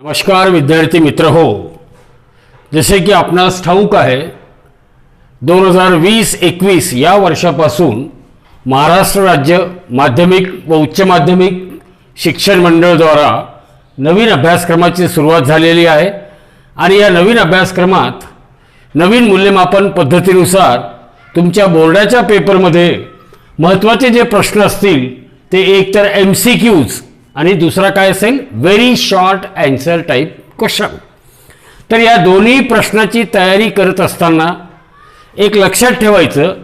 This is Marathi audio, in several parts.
नमस्कार विद्यार्थी मित्र हो, जसे की आपणास ठाऊक आहे 2020-21 या वर्षापासून महाराष्ट्र राज्य माध्यमिक व उच्च माध्यमिक शिक्षण मंडळ द्वारा नवीन अभ्यासक्रमाची सुरुवात झालेली आहे आणि या नवीन अभ्यासक्रमात नवीन मूल्यमापन पद्धतीनुसार तुमच्या बोर्डाच्या पेपरमध्ये महत्त्वाचे जे प्रश्न असतील ते एक तर MCQs आणि दुसरा काय असेल very short answer type question. तर या दोन्ही प्रश्नाची तयारी करत असताना एक लक्षात ठेवायचं,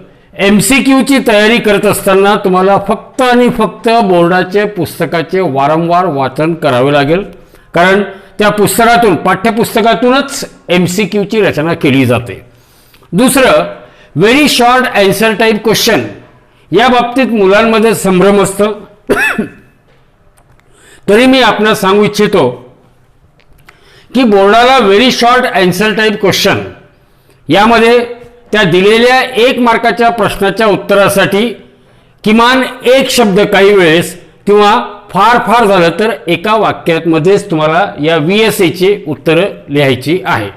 MCQ ची तयारी करत असताना तुम्हाला फक्त आणि फक्त बोर्डाचे पुस्तकाचे वारंवार वाचन करावे लागेल, कारण त्या पुस्तकातून पाठ्यपुस्तकातूनच MCQ ची रचना केली जाते। दुसरं very short answer type question, या बाबतीत मुलांमध्ये संभ्रम असतो। तरी मी आपणास सांगू इच्छितो की बोर्डाला very short answer type question यामध्ये त्या दिलेल्या 1 मार्काच्या प्रश्नाच्या उत्तरासाठी किमान एक शब्द काही वेळेस किंवा फार झालं तर एका वाक्यामध्येच तुम्हाला या VSA ची उत्तरे लिहायची आहे।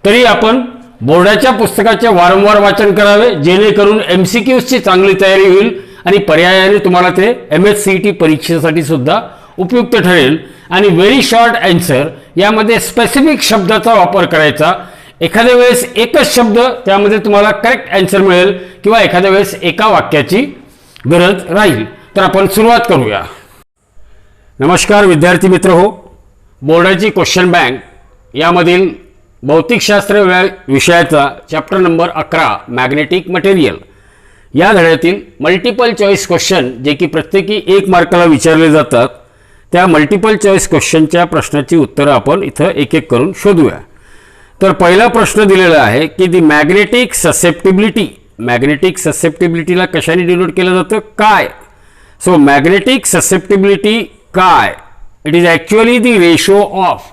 तरी आपण बोर्डाच्या पुस्तकाचे वारंवार वाचन करावे, जेणेकरून MCQs ची चांगली तयारी होईल आणि पर्यायाने तुम्हाला ते MHCET परीक्षेसाठी सुद्धा उपयुक्त ठरेल। आणि व्हेरी शॉर्ट आन्सर यामध्ये स्पेसिफिक शब्दाचा वापर करायचा, एखाद्या वेळेस एकच शब्द त्यामध्ये तुम्हाला करेक्ट आन्सर मिळेल किंवा एखाद्या वेळेस एका वाक्याची गरज राहील। तर आपण सुरुवात करूया। नमस्कार विद्यार्थी मित्र हो, बोर्डाची क्वेश्चन बँक यामधील भौतिकशास्त्र विषयाचा चॅप्टर नंबर 11 मॅग्नेटिक मटेरियल या धड्यातील मल्टिपल चॉईस क्वेश्चन जे की प्रत्येकी 1 मार्काला विचारले जातात, त्या मल्टिपल चॉईस क्वेश्चनच्या प्रश्नाची उत्तरं आपण इथं एक एक करून शोधूया। तर पहिला प्रश्न दिलेला आहे की दी मॅग्नेटिक ससेप्टिबिलिटी, मॅग्नेटिक ससेप्टिबिलिटीला कशाने डिनोट केलं जातं, काय। सो मॅग्नेटिक ससेप्टिबिलिटी काय, it is actually the ratio of,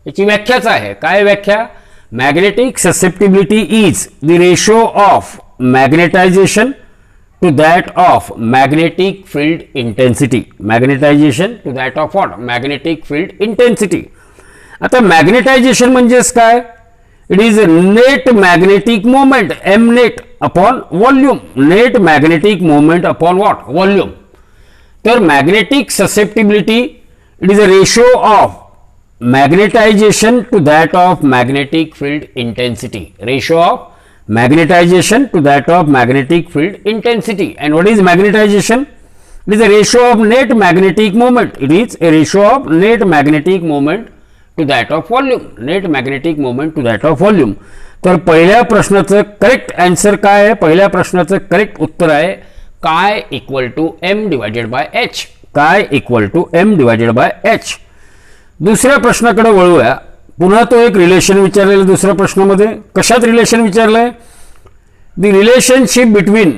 याची व्याख्याच आहे। काय व्याख्या, magnetic susceptibility is the ratio of magnetisation to that of magnetic field intensity, magnetization to that of what, magnetic field intensity। आता मॅग्नेटायझेशन म्हणजेच काय, it is net magnetic moment m net upon volume, net magnetic moment upon what, volume. तर magnetic susceptibility it is a ratio of magnetisation to that of magnetic field intensity, ratio of magnetization to that of magnetic field intensity। and what is magnetization, it is a ratio of net magnetic moment, it is a ratio of net magnetic moment to that of volume, net magnetic moment to that of volume। तर पहिल्या प्रश्नाचं करेक्ट आन्सर काय आहे, पहिल्या प्रश्नाचं करेक्ट उत्तर आहे काय equal to m divided by h, काय equal to m divided by h। दुसऱ्या प्रश्नाकडे वळूया। पुन्हा तो एक रिलेशन विचारलेला दुसऱ्या प्रश्नामध्ये, कशात रिलेशन विचारलंय, the relationship between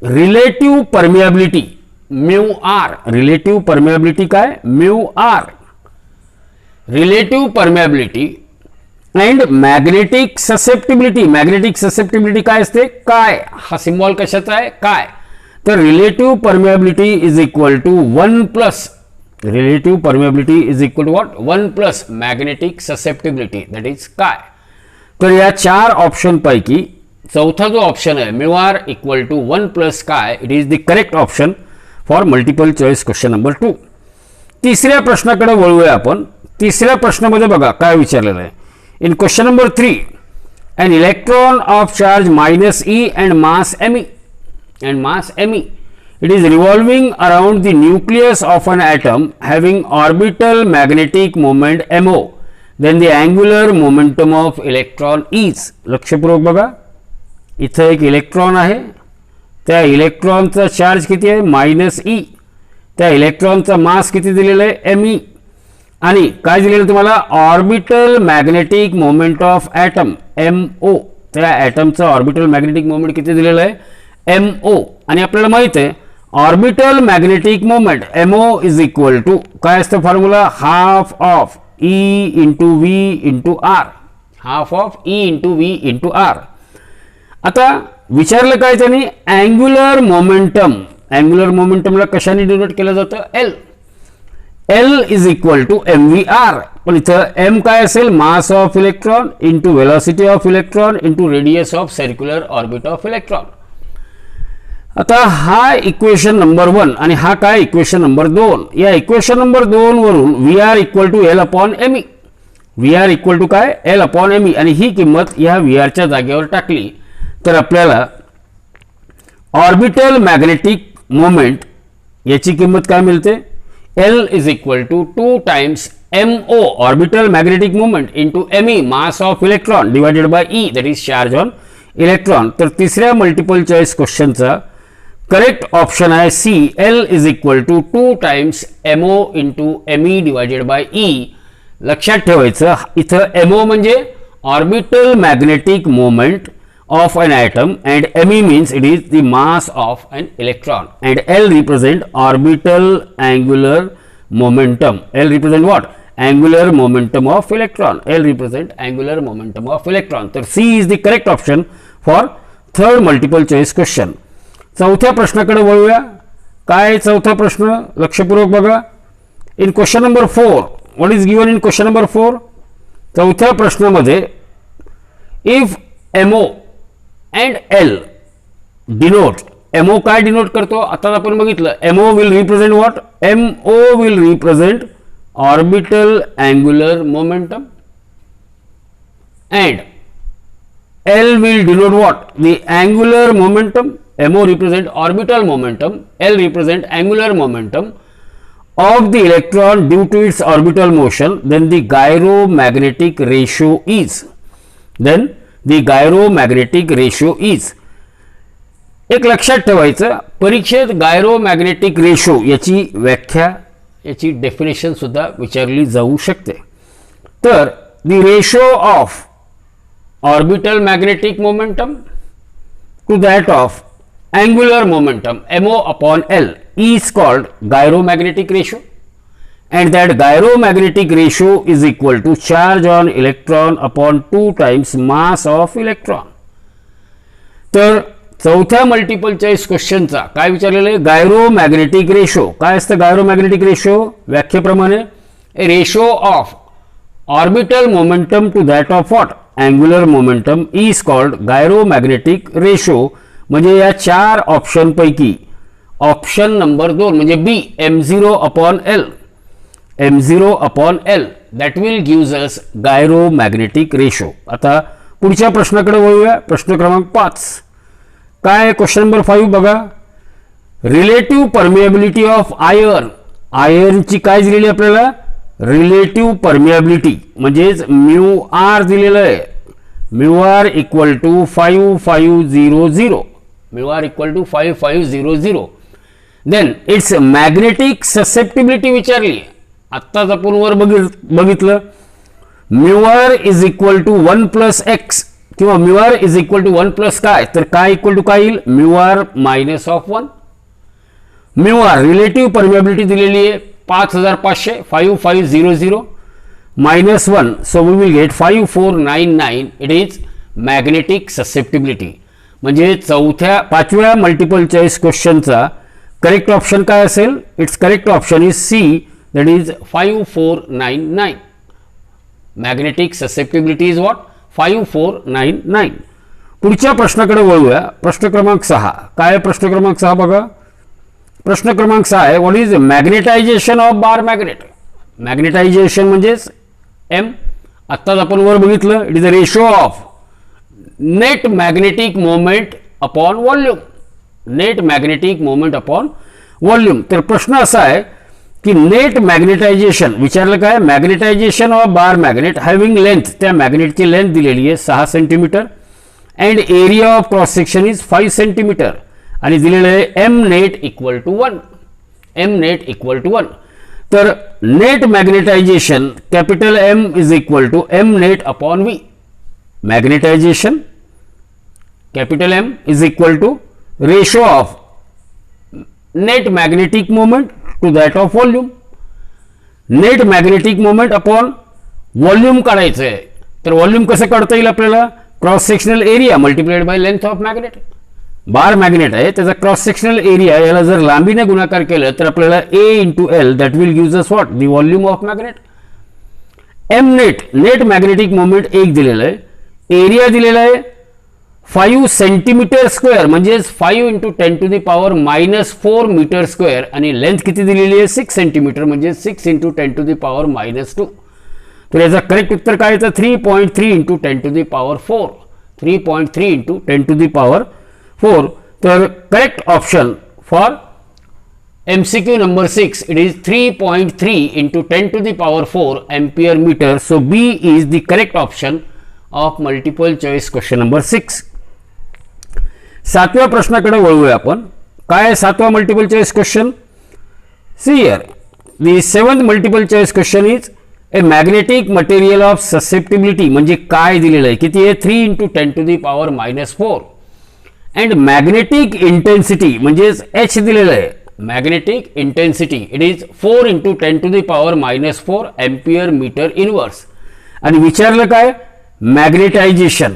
relative permeability mu R, relative permeability काय mu R, relative permeability and magnetic susceptibility, magnetic susceptibility काय असते, काय, हा सिम्बॉल कशाचा आहे काय। तर relative permeability is equal to 1 plus, relative permeability is equal to what, 1 plus magnetic susceptibility, that is काय। तर या 4 ऑप्शन पैकी चौथा जो ऑप्शन आहे mu R equal to 1 plus काय, it is the correct option for multiple choice question number 2। तिसऱ्या प्रश्नाकडे वळूया आपण। तिसऱ्या प्रश्नामध्ये बघा काय विचारलेलं आहे, in question number 3 an electron of charge -e and mass me, it is revolving around the nucleus of an atom having orbital magnetic moment mo, then the angular momentum of electron is। लक्षपूर्वक बघा, इथे एक इलेक्ट्रॉन आहे, त्या इलेक्ट्रॉनचा चार्ज किती आहे -e, त्या इलेक्ट्रॉनचा मास किती दिलेला आहे me, आणि काय दिलेलं तुम्हाला orbital magnetic moment of atom mo, त्या ॲटमचा ऑर्बिटल मॅग्नेटिक मोमेंट किती दिलेला आहे mo। आणि आपल्याला माहित आहे orbital magnetic moment mo is equal to काय असतं formula, half of E into V into R, half of E into V into R। आता विचारलं काय त्यांनी, अँग्युलर मोमेंटम, अँग्युलर मोमेंटमला कशाने डिनोट केलं जातं L, L is equal to mvr, पण इथं एम काय असेल, mass of electron into velocity of electron into radius of circular orbit of electron. आता हा इक्वेशन नंबर 1 आणि हा काय इक्वेशन नंबर 2. या इक्वेशन नंबर 2 वरून V R equal to L upon M E, V R equal to काय, एल अपॉन एम ई, आणि ही किंमत ह्या व्ही आरच्या जागेवर टाकली तर आपल्याला ऑर्बिटल मॅग्नेटिक मोमेंट याची किंमत काय मिळते, L is equal to 2 times MO orbital magnetic moment into ME mass of electron divided by E that is charge on electron. तर तिसऱ्या मल्टिपल चॉईस क्वेश्चनचा करेक्ट ऑप्शन आहे C, L is equal to 2 times MO into ME divided by E. लक्षात ठेवायचं इथं MO म्हणजे orbital magnetic moment of an atom and ME means it is the mass of an electron and L represent orbital angular momentum. L represent what? Angular momentum of electron. L represent angular momentum of electron. So C is the correct option for third multiple choice question. चौथ्या प्रश्नाकडे वळूया. काय चौथा प्रश्न, लक्षपूर्वक बघा. In question number 4, what is given in question number 4? चौथ्या प्रश्नामध्ये if MO and L denote, MO काय डिनोट करतो, आता आपण बघितलं, MO will represent what, MO will represent orbital angular momentum and L will denote what, the angular momentum. MO represent orbital momentum, L represent angular momentum of the electron due to its orbital motion. Then the gyromagnetic ratio is, then the gyromagnetic ratio is. एक लक्षात ठेवायचं, परीक्षेत गायरोमॅग्नेटिक रेशो याची व्याख्या, याची डेफिनेशन सुद्धा विचारली जाऊ शकते. तर the ratio of orbital magnetic momentum to that of angular momentum MO upon L is called gyromagnetic ratio and that gyromagnetic ratio is equal to charge on electron upon 2 times mass of electron. तर चौथ्या मल्टिपल चॉईस क्वेश्चनचा काय विचारलेलं आहे, गायरोमॅग्नेटिक रेशो. काय असतं गायरोमॅग्नेटिक रेशो, व्याख्येप्रमाणे a ratio of orbital momentum to that of what, angular momentum is called gyromagnetic ratio. म्हणजे या 4 ऑप्शन पैकी ऑप्शन नंबर 2 म्हणजे B, M0 upon L, M0 upon L that will gives us gyromagnetic ratio. आता पुढच्या प्रश्नाकडे वळूया. प्रश्न क्रमांक 5 काय, क्वेश्चन नंबर 5 बघा. रिलेटिव्ह परमिएबिलिटी ऑफ आयर्न, आयर्नची काय दिलेली आपल्याला, रिलेटिव्ह परमिएबिलिटी म्हणजेच म्यू आर दिलेलं आहे, mu R equal to 5500, mu R equal to 5500. Then its magnetic susceptibility विचारली. आत्ताच आपण वर बघितलं, mu R is equal to 1 plus X किंवा mu R is equal to 1 plus काय, तर काय इक्वल टू काय येईल, mu R minus of 1. Mu R relative permeability दिलेली आहे 5500, 5500 minus 1, so we will get 5499. It is magnetic susceptibility. म्हणजे पाचव्या मल्टिपल चॉईस क्वेश्चनचा करेक्ट ऑप्शन काय असेल, it's correct option is C, that is 5499. Magnetic susceptibility is what, 5499. पुढच्या प्रश्नाकडे वळूया. प्रश्न क्रमांक 6 काय, प्रश्न क्रमांक 6 बघा. प्रश्न क्रमांक 6 आहे, what is magnetisation of bar magnet. Magnetisation म्हणजेच M, आत्ताच आपण वर बघितलं, it is a ratio of net magnetic moment upon volume, net magnetic moment upon volume. तर प्रश्न असा आहे की नेट मॅग्नेटायझेशन विचारलं काय, magnetisation of bar magnet having length, त्या मॅग्नेटची लेंथ दिलेली आहे 6 centimetre and area of cross section is 5 centimetre आणि दिलेलं आहे M net equal to 1, M net equal to 1. तर net magnetisation capital M is equal to M net upon V. Magnetisation capital M is equal to ratio of net magnetic moment to that of volume. Net magnetic moment upon volume काढायचं आहे. तर व्हॉल्यूम कसं काढता येईल आपल्याला, cross sectional area multiplied by length of magnet. Bar magnet आहे त्याचा क्रॉस सेक्शनल एरिया याला जर लांबीने गुणाकार केलं तर आपल्याला A into L that will gives us what, the volume of magnet. M net, net magnetic moment एक दिलेला आहे, एरिया दिलेला आहे 5 सेंटीमीटर स्क्वेअर म्हणजेच 5 × 10⁻⁻4 मीटर स्क्वेअर आणि लेंथ किती दिलेली आहे 6 सेंटीमीटर म्हणजे 6 × 10⁻². तर याचा करेक्ट उत्तर काय येतं 3.3 × 10⁴. 3.3 × 10⁴. तर correct option for MCQ number 6, it is 3.3 × 10⁴ ampere meter. So B is the correct option of multiple choice question number 6. सातव्या प्रश्नाकडे वळूया आपण. काय सातवा multiple choice question? See here the seventh multiple choice question is a magnetic material of susceptibility म्हणजे काय दिलेलं आहे, किती आहे 3 × 10⁻⁴. and magnetic intensity म्हणजे H दिलेलं आहे, magnetic intensity it is 4 × 10⁻⁴ ampere meter inverse. आणि विचारलं काय magnetisation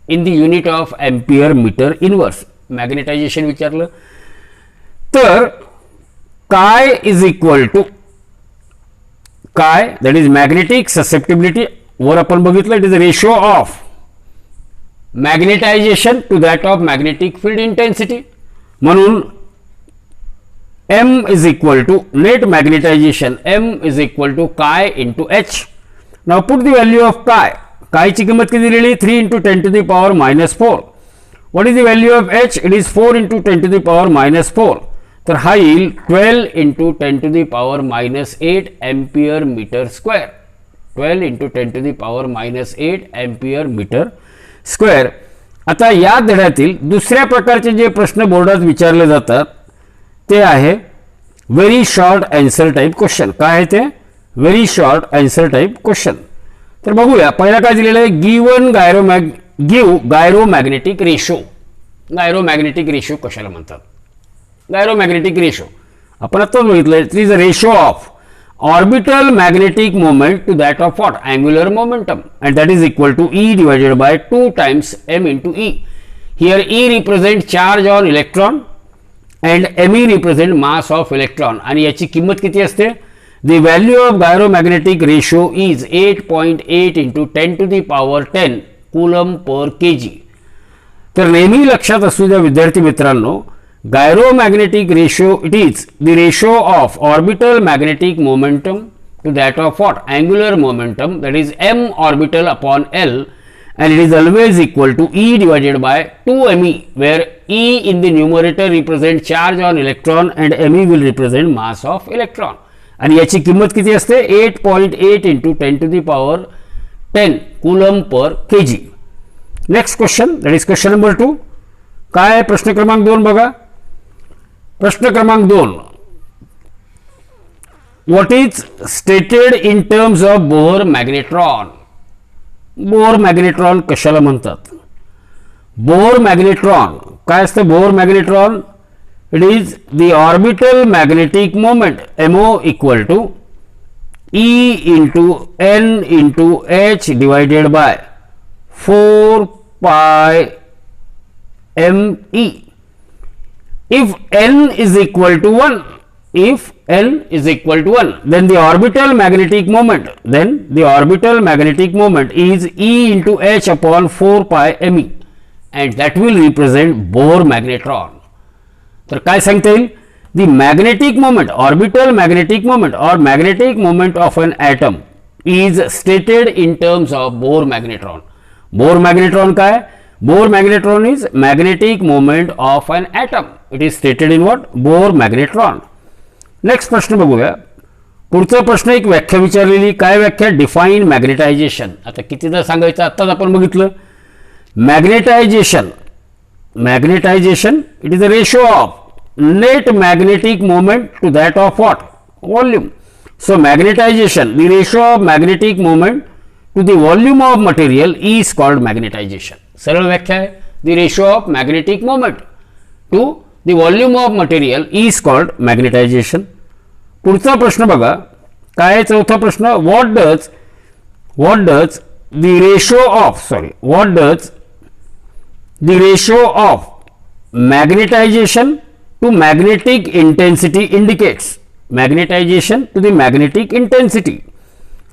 in the unit of ampere metre inverse. Magnetisation विचारलं तर काय इज इक्वल टू काय, दॅट इज मॅग्नेटिक ससेप्टिबिलिटी. वर आपण बघितलं it is ratio of magnetisation to that of magnetic field intensity. म्हणून M is equal to net magnetization, M is equal to chi into H. Now put the value of chi. Chi ची किंमत किती दिलेली 3 × 10⁻⁴. What is the value of H? It is 4 × 10⁻⁴. तर हा येईल 12 × 10⁻8 ampere meter square. 12 × 10⁻8 ampere meter square. आता या धड्यातील दुसऱ्या प्रकारचे जे प्रश्न बोर्डात विचारले जातात ते आहे very short answer type question. काय आहे ते very short answer type question. तर बघूया पहिला काय दिलेलं आहे given gyromagnetic ratio. Gyromagnetic ratio कशाला म्हणतात? गायरोमॅग्नेटिक रेशो आपण आत्ताच बघितलं it is a ratio of orbital magnetic moment to that of what angular momentum and that is equal to E divided by 2 times M × E. Here E represent charge on electron and Me represent mass of electron. आणि याची किंमत किती असते? The value of gyromagnetic ratio is 8.8 × 10⁻10 coulomb per kg. तर नेहमी लक्षात असू द्या विद्यार्थी मित्रांनो, gyromagnetic ratio it is the ratio of orbital magnetic momentum to that of what angular momentum, that is M orbital upon L, and it is always equal to E divided by 2me, where E in the numerator represent charge on electron and Me will represent mass of electron. आणि याची किंमत किती असते 8.8 × 10⁻10 coulomb per kg. Next question that is question number 2. काय आहे प्रश्न क्रमांक 2 बघा. प्रश्न क्रमांक 2, what is stated in terms of Bohr magnetron. Bohr magnetron कशाला म्हणतात? बोहर मॅग्नेट्रॉन काय असतं? Bohr magnetron it is the orbital magnetic moment MO equal to E × N × H divided by 4π ME. If N is equal to 1, if N is equal to 1, then the orbital magnetic moment is E × H upon 4π Me, and that will represent Bohr magnetron. तर काय सांगता येईल? The magnetic moment, orbital magnetic moment or magnetic moment of an atom is stated in terms of Bohr magnetron. Bohr magnetron काय? Bohr magnetron is magnetic moment of an atom. It is stated in what? Bohr magnetron. Next प्रश्न बघूया. पुढचा प्रश्न एक व्याख्या विचारलेली. काय व्याख्या? Define magnetisation. आता कितीदा सांगायचं? आत्ताच आपण बघितलं. Magnetisation it is a ratio of net magnetic moment to that of what volume. So magnetisation the ratio of magnetic moment to the volume of material is called magnetisation. सरळ व्याख्या आहे the ratio of magnetic moment to the volume of material is called magnetization. पुढचा प्रश्न बघा. काय? चौथा प्रश्न. what does the ratio of magnetization to magnetic intensity indicates? magnetization to the magnetic intensity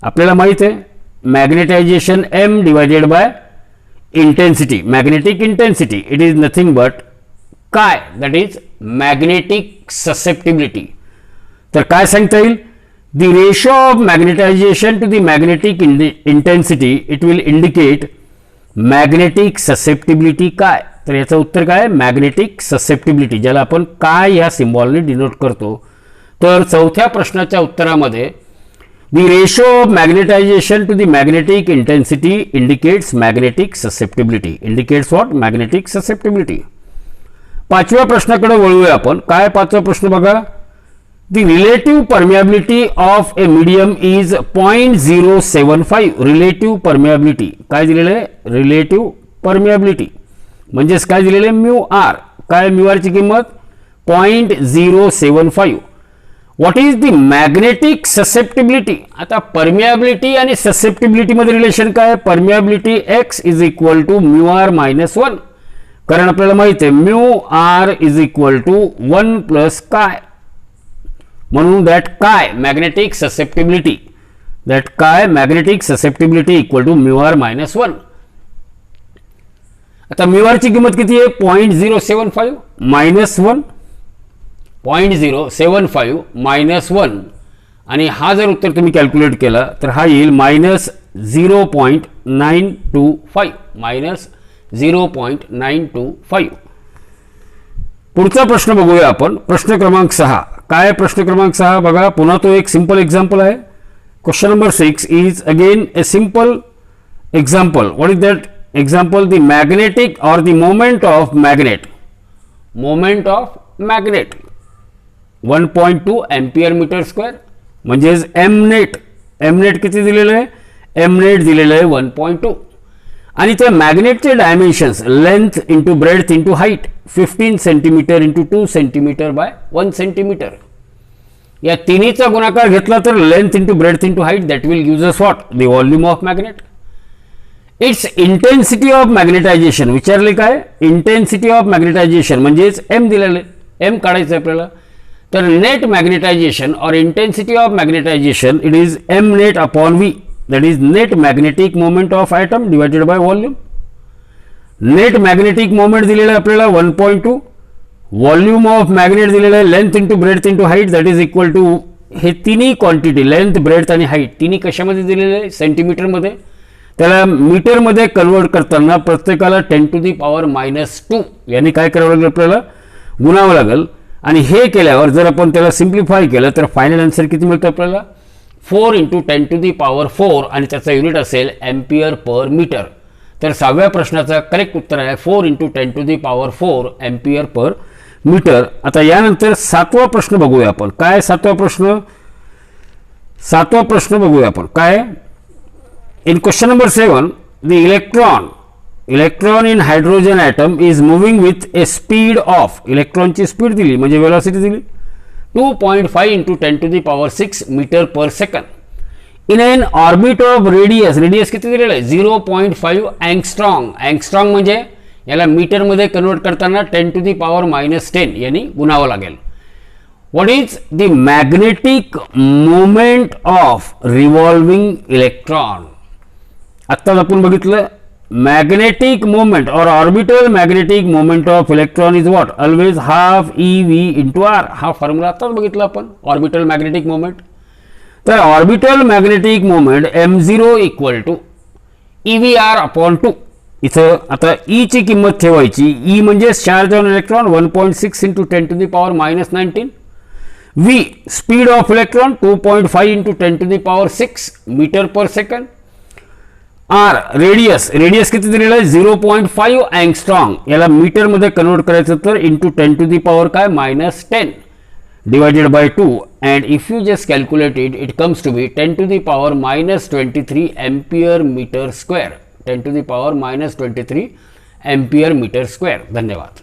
आपल्याला माहित आहे magnetization M divided by intensity, magnetic intensity. It is nothing but chi, that is magnetic susceptibility. तर काय सांगता येईल? The ratio of magnetization to the magnetic intensity, it will indicate magnetic susceptibility काय. तर याचं उत्तर काय? मॅग्नेटिक ससेप्टिबिलिटी, ज्याला आपण काय या सिम्बॉलने डिनोट करतो. तर चौथ्या प्रश्नाच्या उत्तरामध्ये the ratio of magnetization to the magnetic intensity indicates magnetic susceptibility. Indicates what? Magnetic susceptibility. पाचव्या प्रश्नाकडे वळूया आपण. काय पाचवा प्रश्न बघा. The relative permeability of a medium is 0.075. Relative permeability काय दिलेलं आहे? Relative permeability म्हणजेच काय दिलेलं आहे? Mu R. काय म्यू आर ची किंमत? 0.075. What is the magnetic susceptibility. आता परमियाबिलिटी आणि ससेप्टिबिलिटी मध्ये रिलेशन काय? Permeability X is equal to mu R minus 1. कारण आपल्याला माहिती आहे mu R is equal to 1 plus काय. म्हणून दॅट काय मॅग्नेटिक ससेप्टिबिलिटी, दॅट काय magnetic susceptibility equal to mu R minus 1. आता म्यू आर ची किंमत किती आहे? 0.075 मायनस 1. 0.075 मायनस 1 आणि हा जर उत्तर तुम्ही कॅल्क्युलेट केला तर हा येईल मायनस 0.925. मायनस 0.925. पुढचा प्रश्न बघूया आपण. प्रश्न क्रमांक 6. काय प्रश्न क्रमांक 6 बघा. पुन्हा तो एक सिंपल एक्झाम्पल आहे. Question number 6 is again a simple example. What is that example? The magnetic or the moment of magnet. Moment of magnet 1.2 ampere metre square म्हणजेच एम नेट. एम नेट किती दिलेलं आहे? एम नेट दिलेलं आहे 1.2. आणि त्या मॅग्नेटचे dimensions length into breadth into height 15 centimetre into 2 centimetre by 1 centimetre. या तिन्हीचा गुणाकार घेतला तर length into breadth into height that will gives us what? The volume of magnet. Its intensity of magnetization विचारले काय? इंटेन्सिटी ऑफ मॅग्नेटायझेशन म्हणजेच एम दिलेले. एम काढायचं आपल्याला. तर net magnetization or intensity of magnetization it is M net upon V, that is net magnetic moment of atom divided by volume. Net magnetic moment दिलेला आहे आपल्याला 1.2. व्हॉल्यूम ऑफ मॅग्नेट दिलेलं आहे length into breadth into height that is equal to हे तिन्ही क्वांटिटी लेंथ ब्रेड्थ आणि हाईट तिन्ही कशामध्ये दिलेले आहे? सेंटीमीटरमध्ये. त्याला मीटरमध्ये कन्वर्ट करताना प्रत्येकाला 10⁻⁻² याने काय करावं लागेल? आपल्याला गुणावं लागेल. आणि हे केल्यावर जर आपण त्याला सिम्प्लिफाय केलं तर फायनल आन्सर किती मिळतं आपल्याला? 4 × 10⁴ आणि त्याचा युनिट असेल एम्पियर पर मीटर. तर 6व्या प्रश्नाचा करेक्ट उत्तर आहे 4 × 10⁴ एम्पियर पर मीटर. आता यानंतर 7वा प्रश्न बघूया आपण. काय 7वा प्रश्न? 7वा प्रश्न बघूया आपण. काय? In question number 7 the electron in hydrogen atom is moving with a speed of. इलेक्ट्रॉनची स्पीड दिली म्हणजे वेलॉसिटी दिली 2.5 × 10⁶ meter per second. In an orbit of radius. Radius किती दिलेलं आहे? 0.5 अँगस्ट्रॉंग. अँगस्ट्रॉंग म्हणजे याला मीटरमध्ये कन्वर्ट करताना 10⁻⁻10 यांनी गुणावं लागेल. What is the magnetic moment of revolving electron. आत्ताच आपण बघितलं magnetic moment or orbital magnetic moment of electron is what? Always half ev into r. हा फॉर्म्युला आताच बघितला आपण ऑर्बिटल मॅग्नेटिक मोमेंट. तर orbital magnetic moment m0 equal to EVR/2. इथं आता E ची किंमत ठेवायची. E म्हणजे charge on electron 1.6 × 10⁻⁻19. V speed of electron 2.5 × 10⁻⁶ meter per second. R radius किती दिलेलं आहे? 0.5 अँगस्ट्रॉंग. याला मीटरमध्ये कन्वर्ट करायचं तर into 10⁻⁻10 divided by 2 and if you just calculate it comes to be 10⁻⁻23 ampere meter square. 10⁻⁻23 ampere meter square. धन्यवाद.